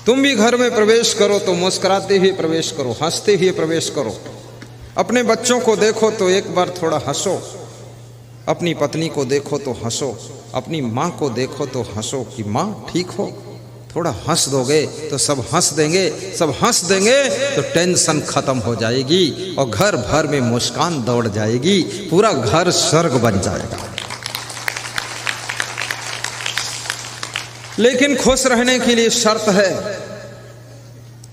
तुम भी घर में प्रवेश करो तो मुस्कुराते हुए प्रवेश करो, हंसते हुए प्रवेश करो। अपने बच्चों को देखो तो एक बार थोड़ा हंसो, अपनी पत्नी को देखो तो हंसो, अपनी माँ को देखो तो हंसो कि माँ ठीक हो। थोड़ा हंस दोगे तो सब हंस देंगे, सब हंस देंगे तो टेंशन खत्म हो जाएगी और घर भर में मुस्कान दौड़ जाएगी, पूरा घर स्वर्ग बन जाएगा। लेकिन खुश रहने के लिए शर्त है,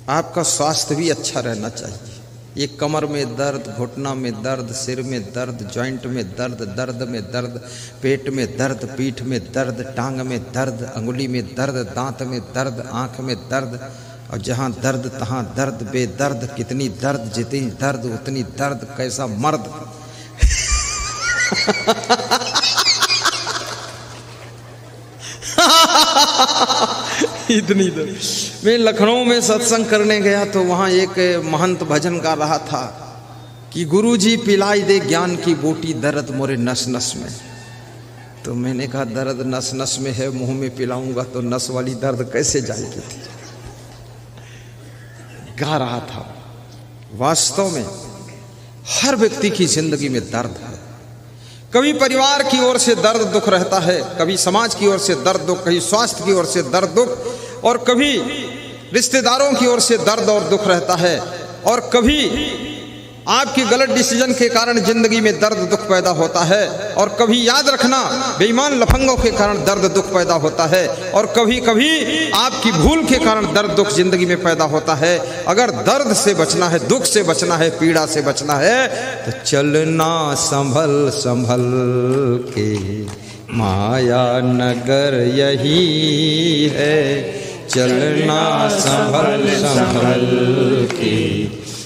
आपका स्वास्थ्य भी अच्छा रहना चाहिए। ये कमर में दर्द, घुटना में दर्द, सिर में दर्द, जॉइंट में दर्द, दर्द में दर्द, पेट में दर्द, पीठ में दर्द, टांग में दर्द, अंगुली में दर्द, दांत में दर्द, आंख में दर्द, और जहाँ दर्द तहाँ दर्द, बेदर्द कितनी दर्द, जितनी दर्द उतनी दर्द, कैसा मर्द। इतनी दर्द। मैं लखनऊ में सत्संग करने गया तो वहाँ एक महंत भजन गा रहा था कि गुरुजी पिलाई दे ज्ञान की बूटी, दर्द मोरे नस नस में। तो मैंने कहा दर्द नस नस में है, मुंह में पिलाऊंगा तो नस वाली दर्द कैसे जाएगी। गा रहा था। वास्तव में हर व्यक्ति की जिंदगी में दर्द है। कभी परिवार की ओर से दर्द दुख रहता है, कभी समाज की ओर से दर्द दुख, कभी स्वास्थ्य की ओर से दर्द दुख, और कभी रिश्तेदारों की ओर से दर्द और दुख रहता है, और कभी आपकी गलत डिसीजन के कारण जिंदगी में दर्द दुख पैदा होता है, और कभी याद रखना बेईमान लफंगों के कारण दर्द दुख पैदा होता है, और कभी कभी आपकी भूल के कारण दर्द दुख जिंदगी में पैदा होता है। अगर दर्द से बचना है, दुख से बचना है, पीड़ा से बचना है तो चलना संभल संभल के, माया नगर यही है। चलना संभल संभल के,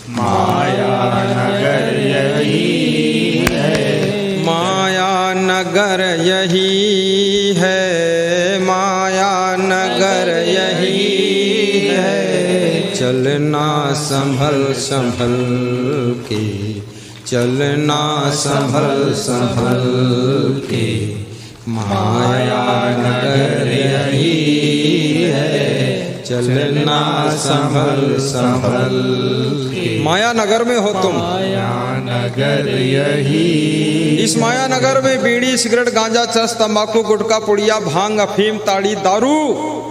माया नगर यही है। माया नगर यही है, माया नगर यही है। चलना संभल संभल के, चलना संभल संभल के, माया नगर यही है। चलना संभल संभल के। माया नगर में हो तुम, माया नगर यही। इस माया नगर में बीड़ी, सिगरेट, गांजा, चरस, तंबाकू, गुटखा, पुड़िया, भांग, अफीम, ताड़ी, दारू,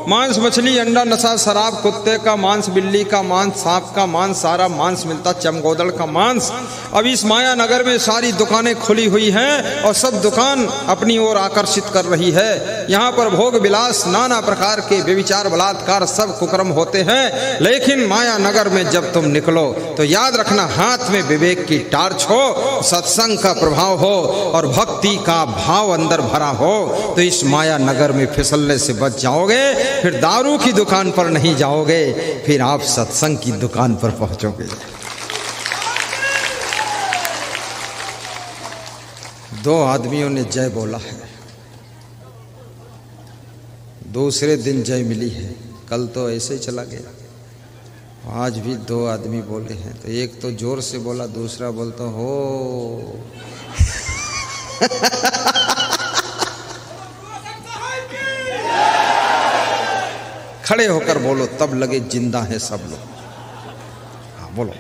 मांस, मछली, अंडा, नशा, शराब, कुत्ते का मांस, बिल्ली का मांस, सांप का मांस, सारा मांस मिलता, चमगोदड़ का मांस। अब इस माया नगर में सारी दुकानें खुली हुई हैं और सब दुकान अपनी ओर आकर्षित कर रही है। यहाँ पर भोग विलास, नाना प्रकार के व्यभिचार, बलात्कार, सब कुकर्म होते हैं। लेकिन माया नगर में जब तुम निकलो तो याद रखना, हाथ में विवेक की टार्च हो, सत्संग का प्रभाव हो और भक्ति का भाव अंदर भरा हो तो इस माया नगर में फिसलने से बच जाओगे। फिर दारू की दुकान पर नहीं जाओगे, फिर आप सत्संग की दुकान पर पहुंचोगे। दो आदमियों ने जय बोला है, दूसरे दिन जय मिली है। कल तो ऐसे चला गया, आज भी दो आदमी बोले हैं, तो एक तो जोर से बोला, दूसरा बोलता हो। खड़े होकर बोलो, तब लगे जिंदा है सब लोग। हाँ बोलो।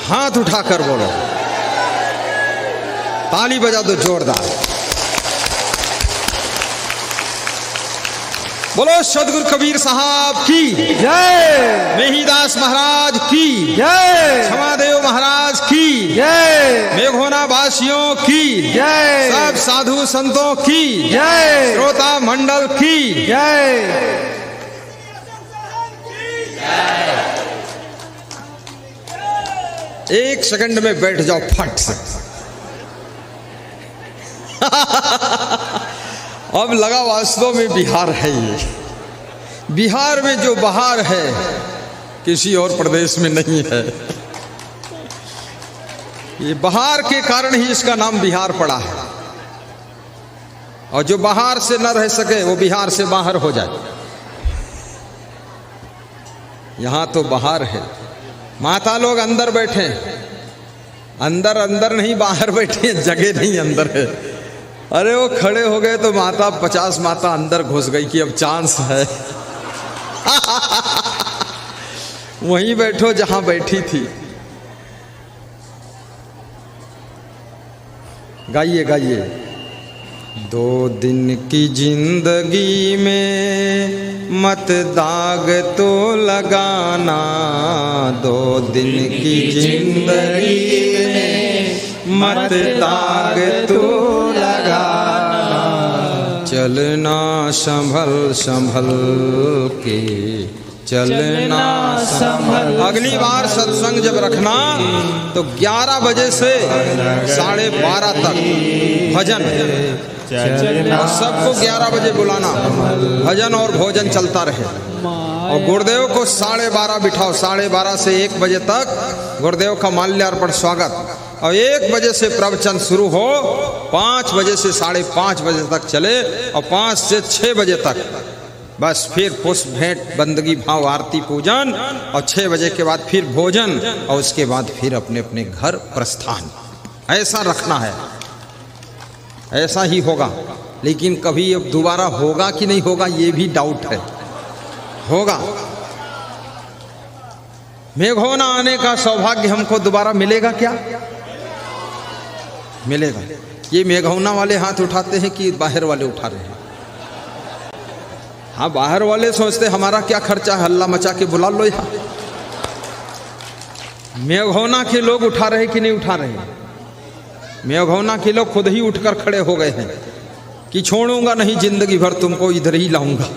हाथ उठाकर बोलो, ताली बजा दो जोरदार। बोलो सदगुरु कबीर साहब की जय, मेहीदास महाराज की जय, क्षमादेव महाराज की जय, मेघोना वासियों की जय, सब साधु संतों की जय, श्रोता मंडल की जय। एक सेकंड में बैठ जाओ फट से। अब लगा वास्तव में बिहार है ये। बिहार में जो बहार है किसी और प्रदेश में नहीं है। ये बहार के कारण ही इसका नाम बिहार पड़ा है। और जो बाहर से न रह सके वो बिहार से बाहर हो जाए। यहां तो बाहर है, माता लोग अंदर बैठे, अंदर अंदर नहीं बाहर बैठे, जगह नहीं अंदर है। अरे वो खड़े हो गए तो माता 50 माता अंदर घुस गई कि अब चांस है। वहीं बैठो जहां बैठी थी। गाइए गाइए। 2 दिन की जिंदगी में मत दाग तो लगाना, 2 दिन की जिंदगी में मत दाग तो लगाना, चलना संभल संभल के, चलना संभल। अगली बार सत्संग जब रखना तो 11 बजे से 12:30 तक भजन, और सबको 11 बजे बुलाना, भजन और भोजन चलता रहे। और गुरुदेव को 12:30 बिठाओ, 12:30 से 1 बजे तक गुरुदेव का माल्यार्पण स्वागत, और 1 बजे से प्रवचन शुरू हो, 5 बजे से 5:30 बजे तक चले, और 5 से 6 बजे तक बस फिर पुष्प भेंट बंदगी भाव आरती पूजन, और 6 बजे के बाद फिर भोजन, और उसके बाद फिर अपने अपने घर प्रस्थान। ऐसा रखना है, ऐसा ही होगा। लेकिन कभी अब दोबारा होगा कि नहीं होगा ये भी डाउट है। होगा। मेघोना आने का सौभाग्य हमको दोबारा मिलेगा क्या? मिलेगा। ये मेघौना वाले हाथ उठाते हैं कि बाहर वाले उठा रहे हैं? हाँ, बाहर वाले सोचते हमारा क्या खर्चा, हल्ला मचा के बुला लो यहाँ। मेघौना के लोग उठा रहे कि नहीं उठा रहे? मेघौना के लोग खुद ही उठकर खड़े हो गए हैं कि छोड़ूंगा नहीं, जिंदगी भर तुमको इधर ही लाऊंगा।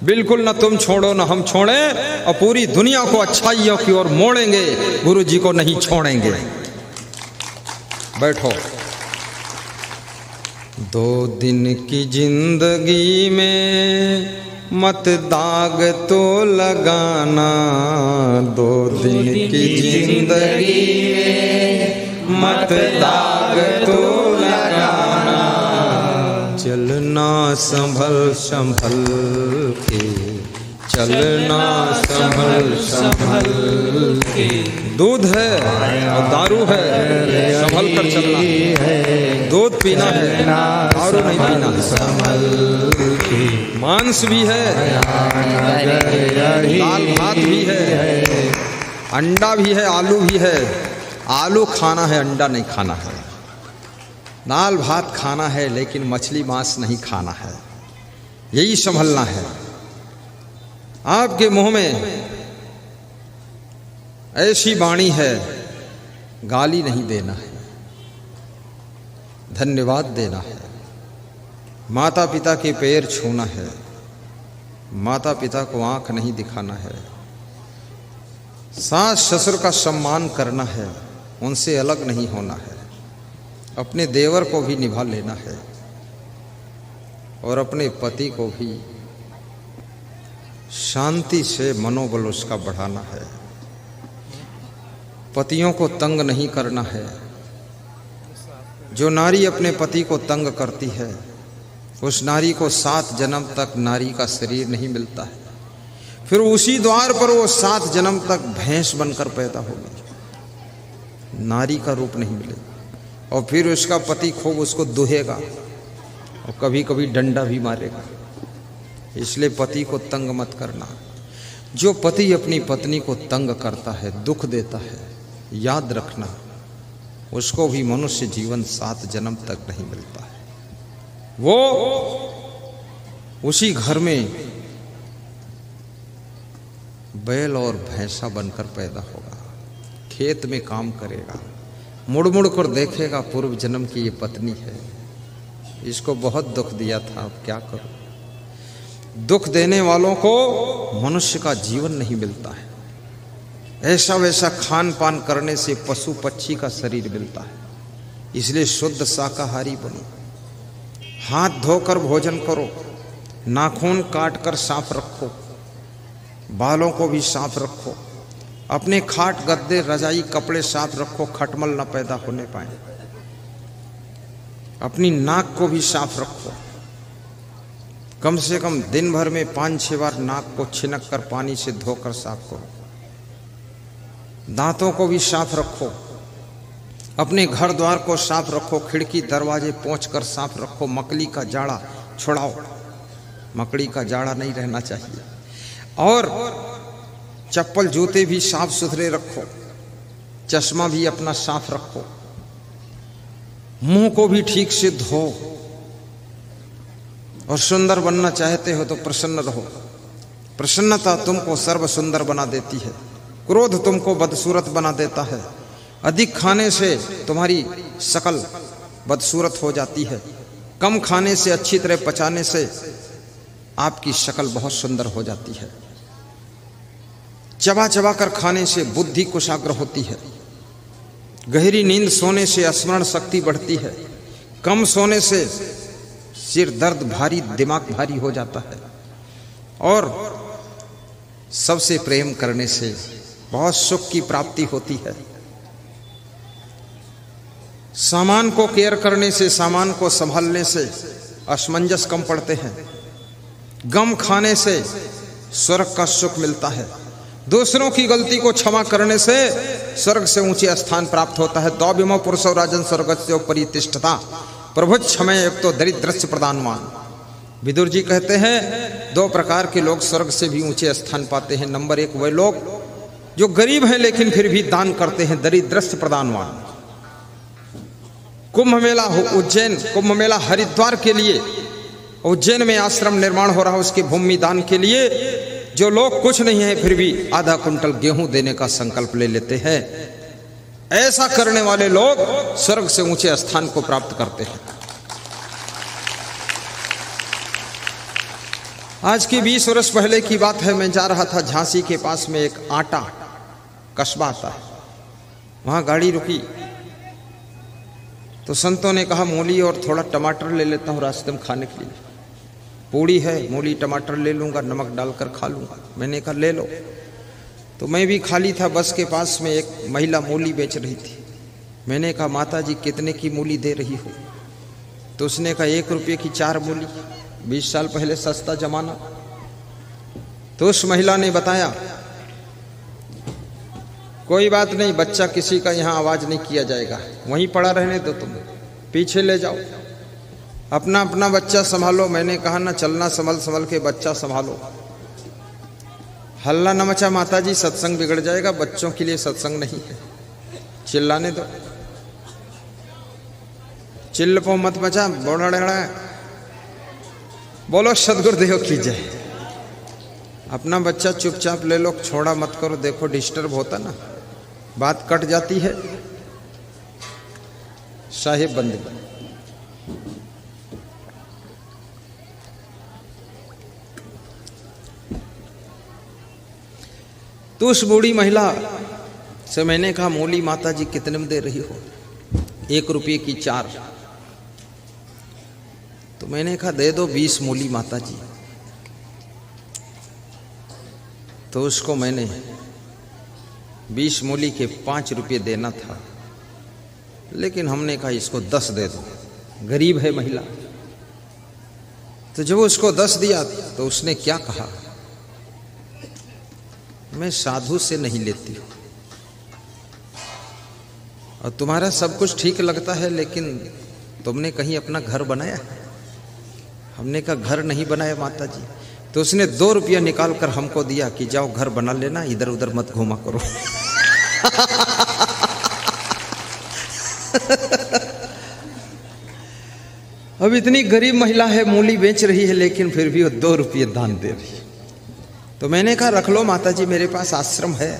बिल्कुल ना तुम छोड़ो ना हम छोड़े, और पूरी दुनिया को अच्छाइयों की ओर मोड़ेंगे, गुरु जी को नहीं छोड़ेंगे। बैठो। 2 दिन की जिंदगी में मत दाग तो लगाना, 2 दिन की जिंदगी में मत दाग तो लगाना, चलना संभल संभल के, चलना संभल संभल के। दूध है और दारू है, संभल कर चलना है। दूध पीना है, दारू नहीं पीना है। संभल के। मांस भी है, दाल भात भी है, अंडा भी है, आलू भी है। आलू खाना है, अंडा नहीं खाना है। दाल भात खाना है, लेकिन मछली मांस नहीं खाना है। यही संभलना है। आपके मुंह में ऐसी वाणी है, गाली नहीं देना है, धन्यवाद देना है, माता पिता के पैर छूना है, माता पिता को आंख नहीं दिखाना है, सास ससुर का सम्मान करना है, उनसे अलग नहीं होना है, अपने देवर को भी निभा लेना है, और अपने पति को भी शांति से मनोबल उसका बढ़ाना है। पतियों को तंग नहीं करना है। जो नारी अपने पति को तंग करती है, उस नारी को 7 जन्म तक नारी का शरीर नहीं मिलता है। फिर उसी द्वार पर वो 7 जन्म तक भैंस बनकर पैदा होगी, नारी का रूप नहीं मिलेगा। और फिर उसका पति खूब उसको दुहेगा और कभी कभी डंडा भी मारेगा। इसलिए पति को तंग मत करना। जो पति अपनी पत्नी को तंग करता है, दुख देता है, याद रखना उसको भी मनुष्य जीवन 7 जन्म तक नहीं मिलता है। वो उसी घर में बैल और भैंसा बनकर पैदा होगा, खेत में काम करेगा, मुड़ मुड़ कर देखेगा पूर्व जन्म की ये पत्नी है, इसको बहुत दुख दिया था, अब क्या करूं। दुख देने वालों को मनुष्य का जीवन नहीं मिलता है। ऐसा वैसा खान पान करने से पशु पक्षी का शरीर मिलता है। इसलिए शुद्ध शाकाहारी बनो, हाथ धोकर भोजन करो, नाखून काट कर साफ रखो, बालों को भी साफ रखो, अपने खाट गद्दे रजाई कपड़े साफ रखो, खटमल न पैदा होने पाए, अपनी नाक को भी साफ रखो। कम से कम दिन भर में 5-6 बार नाक को छिनक कर पानी से धोकर साफ करो। दांतों को भी साफ रखो, अपने घर द्वार को साफ रखो, खिड़की दरवाजे पोंछकर साफ रखो, मकड़ी का जाड़ा छुड़ाओ, मकड़ी का जाड़ा नहीं रहना चाहिए। और चप्पल जूते भी साफ सुथरे रखो, चश्मा भी अपना साफ रखो, मुंह को भी ठीक से धो, और सुंदर बनना चाहते हो तो प्रसन्न रहो। प्रसन्नता तुमको सर्व सुंदर बना देती है, क्रोध तुमको बदसूरत बना देता है, अधिक खाने से तुम्हारी शकल बदसूरत हो जाती है, कम खाने से, अच्छी तरह पचाने से आपकी शक्ल बहुत सुंदर हो जाती है, चबा चबा कर खाने से बुद्धि कुशाग्र होती है, गहरी नींद सोने से स्मरण शक्ति बढ़ती है, कम सोने से सिर दर्द भारी, दिमाग भारी हो जाता है, और सबसे प्रेम करने से बहुत सुख की प्राप्ति होती है। सामान को केयर करने से, सामान को संभालने से असमंजस कम पड़ते हैं, गम खाने से स्वर्ग का सुख मिलता है, दूसरों की गलती को क्षमा करने से स्वर्ग से ऊंचे स्थान प्राप्त होता है। दौबिमो पुरुषो राजन स्वर्गस्य परितिष्ठता प्रभु क्षमय एक तो दरिद्रस्य प्रदानवान। विदुर जी कहते हैं 2 प्रकार के लोग स्वर्ग से भी ऊंचे स्थान पाते हैं। नंबर 1 वे लोग जो गरीब हैं लेकिन फिर भी दान करते हैं, दरिद्रस्य प्रदानवान। कुंभ मेला हो उज्जैन, कुंभ मेला हरिद्वार के लिए उज्जैन में आश्रम निर्माण हो रहा है, उसके भूमि दान के लिए जो लोग कुछ नहीं है फिर भी आधा कुंटल गेहूं देने का संकल्प ले लेते हैं, ऐसा करने वाले लोग स्वर्ग से ऊंचे स्थान को प्राप्त करते हैं। आज की 20 वर्ष पहले की बात है, मैं जा रहा था झांसी के पास में एक आटा कस्बा आता है, वहां गाड़ी रुकी तो संतों ने कहा मूली और थोड़ा टमाटर ले लेता हूँ रास्ते में खाने के लिए। पूड़ी है, मूली टमाटर ले लूँगा, नमक डालकर खा लूँगा। मैंने कहा ले लो। तो मैं भी खाली था, बस के पास में एक महिला मूली बेच रही थी। मैंने कहा माता जी कितने की मूली दे रही हो? तो उसने कहा 1 रुपये की 4 मूली। 20 साल पहले सस्ता जमाना। तो उस महिला ने बताया कोई बात नहीं, बच्चा किसी का यहाँ आवाज नहीं किया जाएगा, वहीं पड़ा रहने दो, तुम पीछे ले जाओ, अपना अपना बच्चा संभालो। मैंने कहा ना, चलना संभल संभल के बच्चा संभालो, हल्ला न मचा माता जी, सत्संग बिगड़ जाएगा, बच्चों के लिए सत्संग नहीं है, चिल्लाने दो, चिल्ल पो मत मचा, बोलो सदगुरुदेव की जय। अपना बच्चा चुपचाप ले लो, छोड़ा मत करो। देखो डिस्टर्ब होता ना, बात कट जाती है। साहिब बंदे तो उस बूढ़ी महिला से मैंने कहा मूली माता जी कितने में दे रही हो? 1 रुपये की 4। तो मैंने कहा दे दो 20 मूली माता जी। तो उसको मैंने 20 मूली के 5 रुपये देना था, लेकिन हमने कहा इसको 10 दे दो, गरीब है महिला। तो जब उसको 10 दिया तो उसने क्या कहा, मैं साधु से नहीं लेती हूं और तुम्हारा सब कुछ ठीक लगता है, लेकिन तुमने कहीं अपना घर बनाया है? हमने कहा घर नहीं बनाया माता जी। तो उसने 2 रुपया निकाल कर हमको दिया कि जाओ घर बना लेना, इधर उधर मत घूमा करो। अब इतनी गरीब महिला है, मूली बेच रही है, लेकिन फिर भी वो 2 रुपये दान दे रही है। तो मैंने कहा रख लो माता जी, मेरे पास आश्रम है।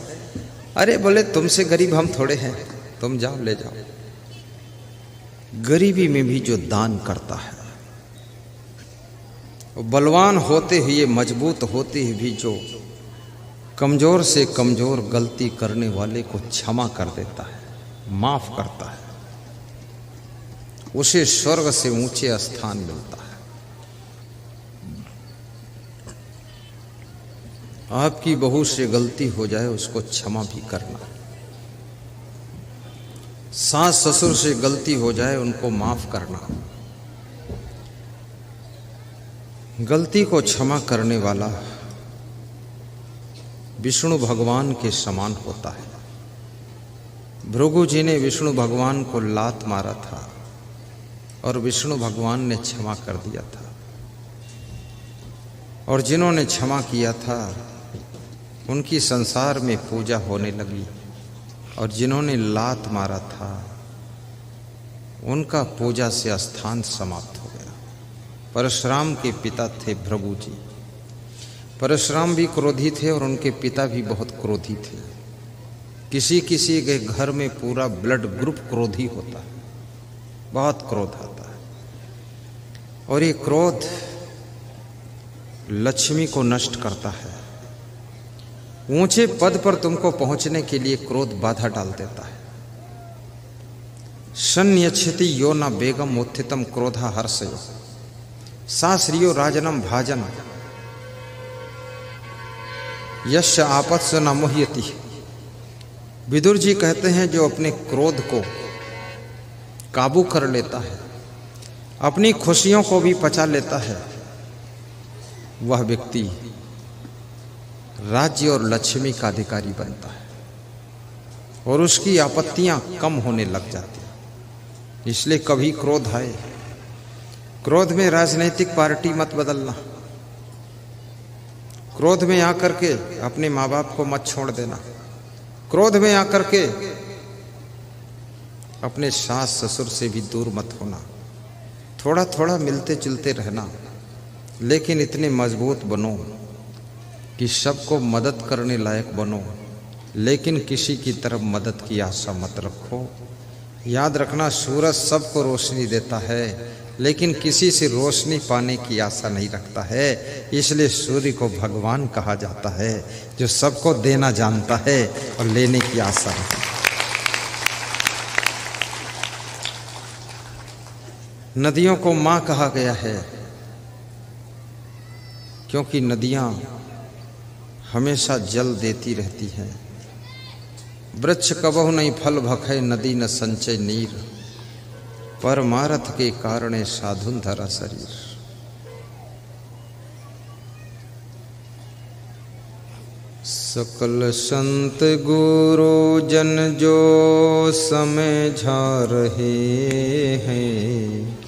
अरे बोले तुमसे गरीब हम थोड़े हैं, तुम जाओ ले जाओ। गरीबी में भी जो दान करता है, बलवान होते हुए, मजबूत होते हुए भी जो कमजोर से कमजोर गलती करने वाले को क्षमा कर देता है, माफ करता है, उसे स्वर्ग से ऊंचे स्थान मिलता है। आपकी बहू से गलती हो जाए उसको क्षमा भी करना, सास ससुर से गलती हो जाए उनको माफ करना। गलती को क्षमा करने वाला विष्णु भगवान के समान होता है। भृगु जी ने विष्णु भगवान को लात मारा था और विष्णु भगवान ने क्षमा कर दिया था, और जिन्होंने क्षमा किया था उनकी संसार में पूजा होने लगी, और जिन्होंने लात मारा था उनका पूजा से स्थान समाप्त हो गया। परशुराम के पिता थे भृगु जी। परशुराम भी क्रोधी थे और उनके पिता भी बहुत क्रोधी थे। किसी किसी के घर में पूरा ब्लड ग्रुप क्रोधी होता है, बहुत क्रोध आता है, और ये क्रोध लक्ष्मी को नष्ट करता है। ऊंचे पद पर तुमको पहुंचने के लिए क्रोध बाधा डाल देता है। संयच्छति यो न बेगम उत्थितम क्रोधा हर्षयो साश्रियो राजनम भाजन यश आपत्स न मुह्यति। विदुर जी कहते हैं जो अपने क्रोध को काबू कर लेता है, अपनी खुशियों को भी पचा लेता है, वह व्यक्ति राज्य और लक्ष्मी का अधिकारी बनता है और उसकी आपत्तियां कम होने लग जाती हैं। इसलिए कभी क्रोध आए, क्रोध में राजनीतिक पार्टी मत बदलना, क्रोध में आकर के अपने माँ बाप को मत छोड़ देना, क्रोध में आकर के अपने सास ससुर से भी दूर मत होना। थोड़ा थोड़ा मिलते जुलते रहना, लेकिन इतने मजबूत बनो कि सबको मदद करने लायक बनो, लेकिन किसी की तरफ मदद की आशा मत रखो। याद रखना, सूरज सबको रोशनी देता है, लेकिन किसी से रोशनी पाने की आशा नहीं रखता है। इसलिए सूर्य को भगवान कहा जाता है, जो सबको देना जानता है और लेने की आशा रखता है। नदियों को माँ कहा गया है, क्योंकि नदियाँ हमेशा जल देती रहती हैं। वृक्ष कबहु नहीं फल भखे, नदी न संचय नीर, परमारथ के कारणे साधुन धरा शरीर। सकल संत गुरु जन जो समझा रहे हैं,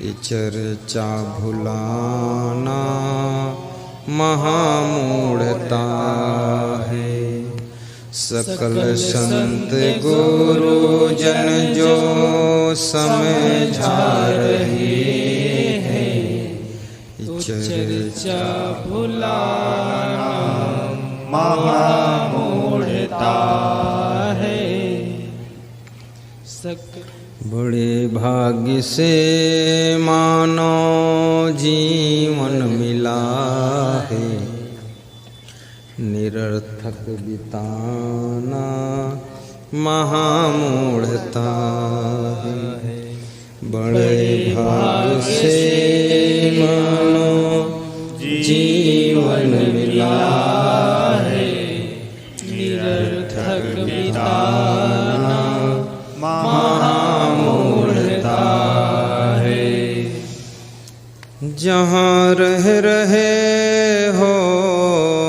ये चर्चा भुलाना महामूढ़ता है। सकल संत गुरु जन जो समझा रहे हैं, चर्चा भुलाना महामूढ़ता है। बड़े भाग्य से मानो जीवन मिला है, निरर्थक बिताना महामूढ़ता है। बड़े भाग्य से मानो जीवन मिला है, निरर्थक बिताना महामूढ़ता है। जहाँ रह रहे हो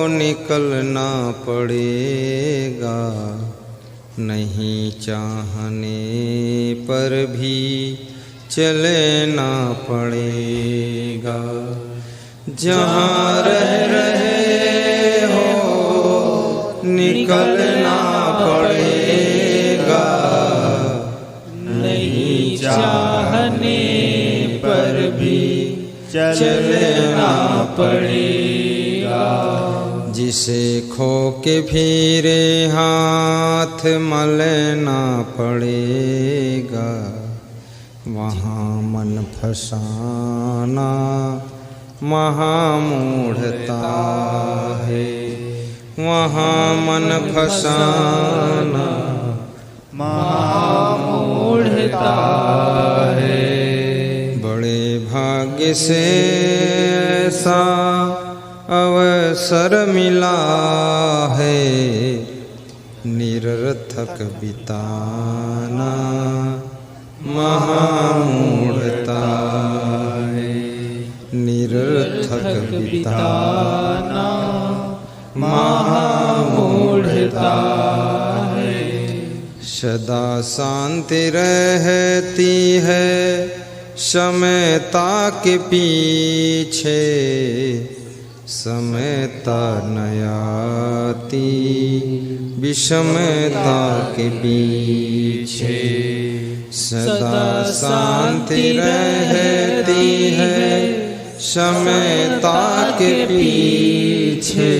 निकलना पड़ेगा, नहीं चाहने पर भी चलना पड़ेगा। जहाँ रह रहे हो निकलना पड़ेगा, नहीं चाहने पर भी चलना पड़ेगा। जिसे खो के फिरे हाथ मलना पड़ेगा, वहाँ मन फसाना महामूढ़ता है। वहाँ मन फसाना महामूढ़ता है। बड़े भाग्य से ऐसा अवसर मिला है, निरर्थक बिताना महामूढ़ता है। निरर्थक बिताना महामूढ़ता है। सदा शांति रहती है समयता के पीछे, समयता नयाती विषमता के पीछे। सदा शांति रहती है समयता के पीछे,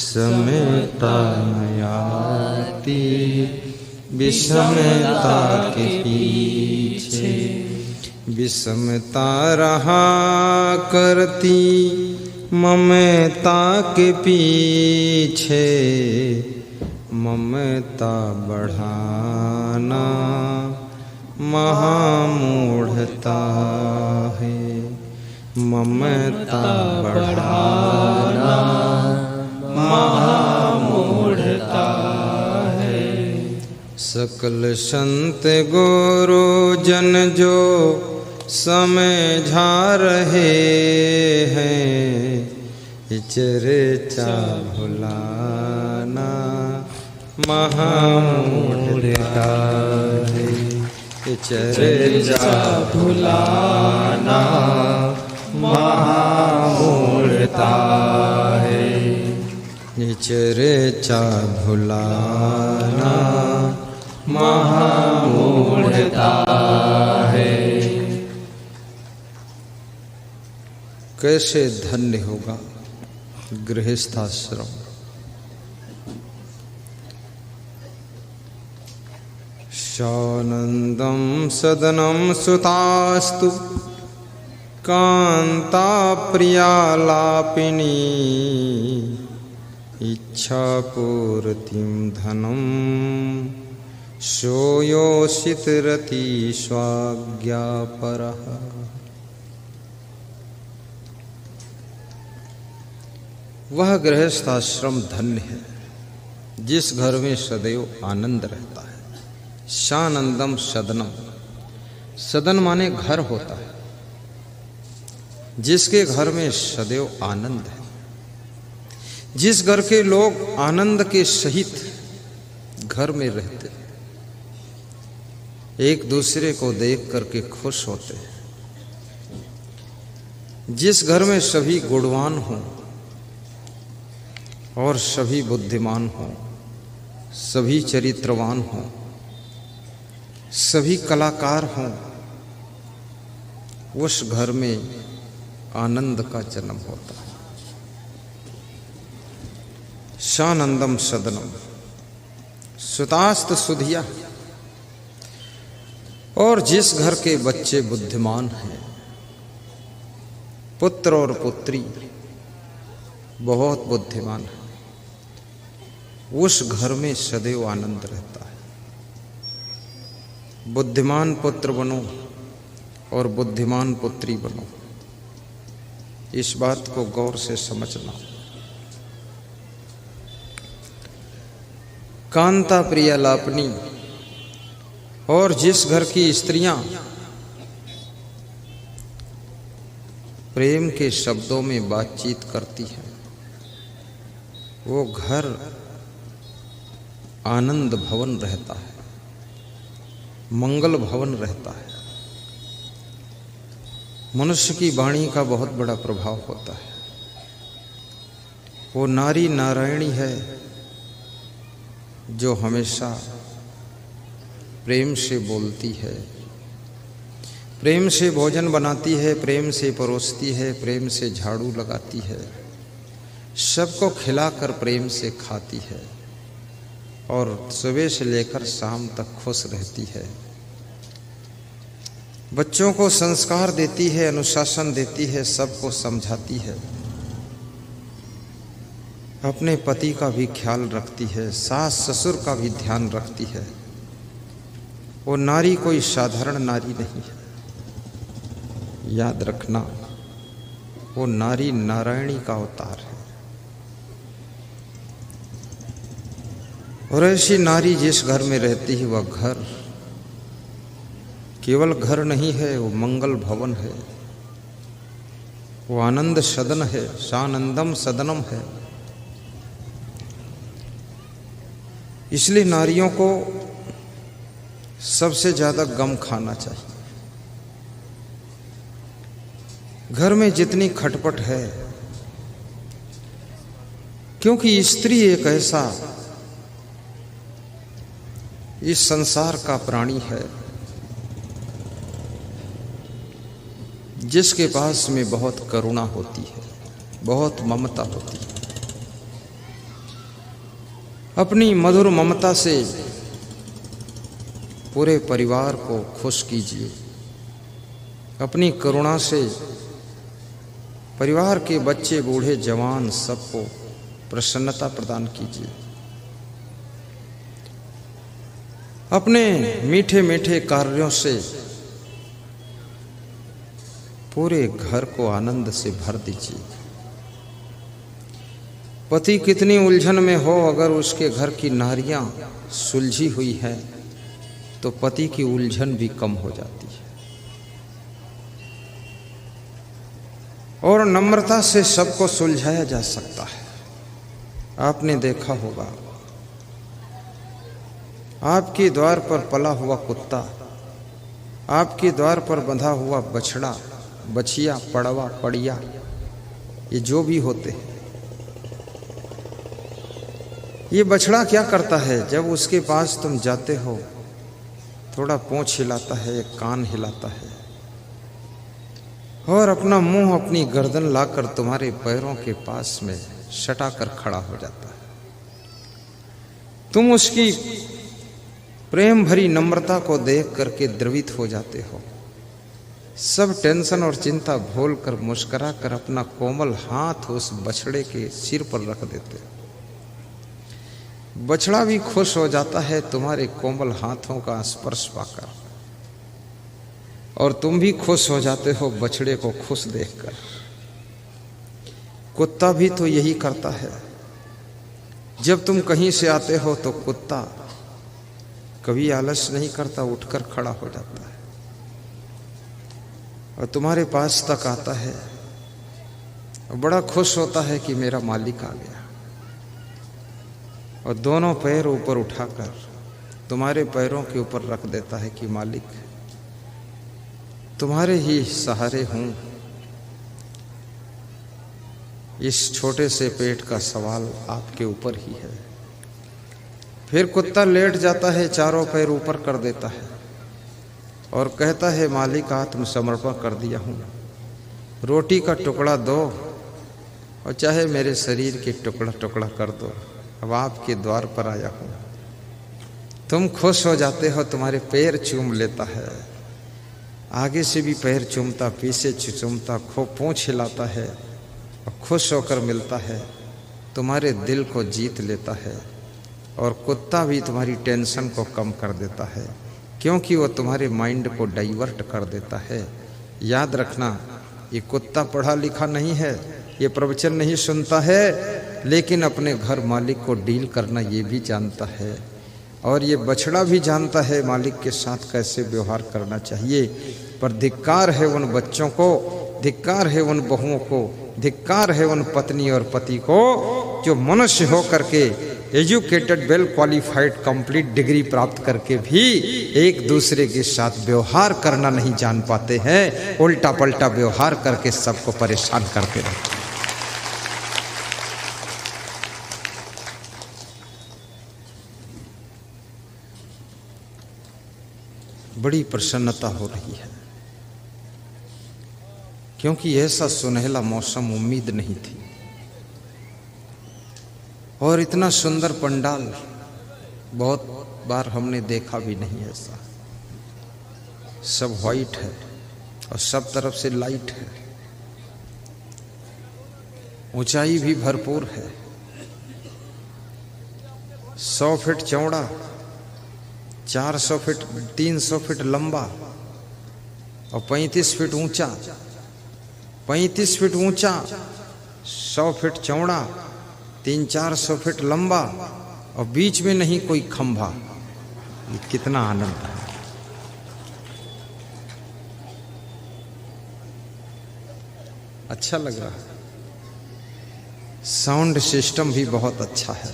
समयता नयाती विषमता के पीछे। विषमता रहा करती ममता के पीछे, ममता बढ़ाना महामूढ़ता है, ममता बढ़ाना महामूढ़ता है। सकल संत गुरु जन जो समझा रहे हैं, चर्चा भुलाना महामूढ़ता है, चर्चा भुलाना महामूढ़ता है, चर्चा भुलाना महामूढ़ता है। कैसे धन्य होगा गृहस्थाश्रम। शानंदम सदनम सुतास्तु कांता प्रियालापिनी, इच्छा पूर्तिम धनम सोयोषित रति स्वाज्ञापरः। वह गृहस्थाश्रम धन्य है जिस घर में सदैव आनंद रहता है। शानंदम सदनम, सदन माने घर होता है, जिसके घर में सदैव आनंद है, जिस घर के लोग आनंद के सहित घर में रहते हैं, एक दूसरे को देख करके खुश होते हैं, जिस घर में सभी गुणवान हों और सभी बुद्धिमान हों, सभी चरित्रवान हों, सभी कलाकार हों, उस घर में आनंद का जन्म होता है। शानंदम सदनम, सुतास्त सुधिया, और जिस घर के बच्चे बुद्धिमान हैं, पुत्र और पुत्री बहुत बुद्धिमान है, उस घर में सदैव आनंद रहता है। बुद्धिमान पुत्र बनो और बुद्धिमान पुत्री बनो, इस बात को गौर से समझना। कांता प्रियालापनी, और जिस घर की स्त्रियां प्रेम के शब्दों में बातचीत करती हैं, वो घर आनंद भवन रहता है, मंगल भवन रहता है। मनुष्य की वाणी का बहुत बड़ा प्रभाव होता है। वो नारी नारायणी है जो हमेशा प्रेम से बोलती है, प्रेम से भोजन बनाती है, प्रेम से परोसती है, प्रेम से झाड़ू लगाती है, सबको खिलाकर प्रेम से खाती है और सुबह से लेकर शाम तक खुश रहती है। बच्चों को संस्कार देती है, अनुशासन देती है, सबको समझाती है, अपने पति का भी ख्याल रखती है, सास ससुर का भी ध्यान रखती है। वो नारी कोई साधारण नारी नहीं है, याद रखना, वो नारी नारायणी का अवतार है। और ऐसी नारी जिस घर में रहती है, वह घर केवल घर नहीं है, वो मंगल भवन है, वो आनंद सदन है, सानंदम सदनम है। इसलिए नारियों को सबसे ज्यादा गम खाना चाहिए। घर में जितनी खटपट है, क्योंकि स्त्री एक ऐसा इस संसार का प्राणी है जिसके पास में बहुत करुणा होती है, बहुत ममता होती है। अपनी मधुर ममता से पूरे परिवार को खुश कीजिए। अपनी करुणा से परिवार के बच्चे, बूढ़े, जवान सबको प्रसन्नता प्रदान कीजिए। अपने मीठे मीठे कार्यों से पूरे घर को आनंद से भर दीजिए। पति कितनी उलझन में हो, अगर उसके घर की नारियां सुलझी हुई है तो पति की उलझन भी कम हो जाती है। और नम्रता से सबको सुलझाया जा सकता है। आपने देखा होगा, आपके द्वार पर पला हुआ कुत्ता, आपके द्वार पर बंधा हुआ बछड़ा, बछिया, पड़वा, पड़िया, ये जो भी होते हैं, ये बछड़ा क्या करता है? जब उसके पास तुम जाते हो, थोड़ा पूंछ हिलाता है, कान हिलाता है और अपना मुंह, अपनी गर्दन लाकर तुम्हारे पैरों के पास में सटा कर खड़ा हो जाता है। तुम उसकी प्रेम भरी नम्रता को देख करके द्रवित हो जाते हो। सब टेंशन और चिंता भूल कर मुस्कुरा कर अपना कोमल हाथ उस बछड़े के सिर पर रख देते हो। बछड़ा भी खुश हो जाता है तुम्हारे कोमल हाथों का स्पर्श पाकर, और तुम भी खुश हो जाते हो बछड़े को खुश देखकर। कुत्ता भी तो यही करता है। जब तुम कहीं से आते हो तो कुत्ता कभी आलस नहीं करता, उठकर खड़ा हो जाता है और तुम्हारे पास तक आता है और बड़ा खुश होता है कि मेरा मालिक आ गया, और दोनों पैर ऊपर उठाकर तुम्हारे पैरों के ऊपर रख देता है कि मालिक, तुम्हारे ही सहारे हूं। इस छोटे से पेट का सवाल आपके ऊपर ही है। फिर कुत्ता लेट जाता है, चारों पैर ऊपर कर देता है और कहता है, मालिक आत्मसमर्पण कर दिया हूं, रोटी का टुकड़ा दो और चाहे मेरे शरीर के टुकड़ा टुकड़ा कर दो, अब आपके द्वार पर आया हूं। तुम खुश हो जाते हो, तुम्हारे पैर चूम लेता है, आगे से भी पैर चूमता, पीछे चूमता, खूब पूंछ हिलाता है और खुश होकर मिलता है, तुम्हारे दिल को जीत लेता है। और कुत्ता भी तुम्हारी टेंशन को कम कर देता है, क्योंकि वो तुम्हारे माइंड को डाइवर्ट कर देता है। याद रखना, ये कुत्ता पढ़ा लिखा नहीं है, ये प्रवचन नहीं सुनता है, लेकिन अपने घर मालिक को डील करना ये भी जानता है। और ये बछड़ा भी जानता है मालिक के साथ कैसे व्यवहार करना चाहिए। पर धिक्कार है उन बच्चों को, धिक्कार है उन बहुओं को, धिक्कार है उन पत्नी और पति को जो मनुष्य हो करके, educated, well qualified, complete degree प्राप्त करके भी एक दूसरे के साथ व्यवहार करना नहीं जान पाते हैं, उल्टा पलटा व्यवहार करके सबको परेशान करते रहते। बड़ी प्रसन्नता हो रही है, क्योंकि ऐसा सुनहला मौसम उम्मीद नहीं थी। और इतना सुंदर पंडाल बहुत बार हमने देखा भी नहीं ऐसा। सब वाइट है और सब तरफ से लाइट है, ऊंचाई भी भरपूर है। 100 फीट चौड़ा, 400 फीट, 300 फीट लंबा और 35 फीट ऊंचा, 35 फीट ऊंचा, 100 फीट चौड़ा, 300-400 फीट लंबा और बीच में नहीं कोई खंभा। ये कितना आनंद है। अच्छा लग रहा है। साउंड सिस्टम भी बहुत अच्छा है।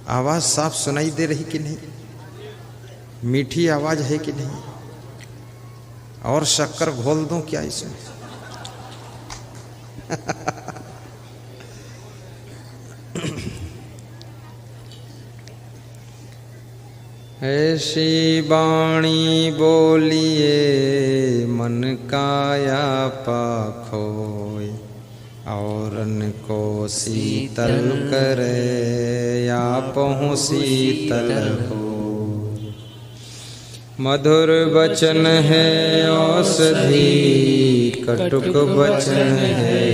आवाज साफ सुनाई दे रही कि नहीं? मीठी आवाज है कि नहीं? और शक्कर घोल दूं क्या इसमें? ऐसी बाणी बोलिए मन काया पाखोय, औरन को शीतल करे आपहु शीतल हो। मधुर वचन है औषधि, कटुक वचन है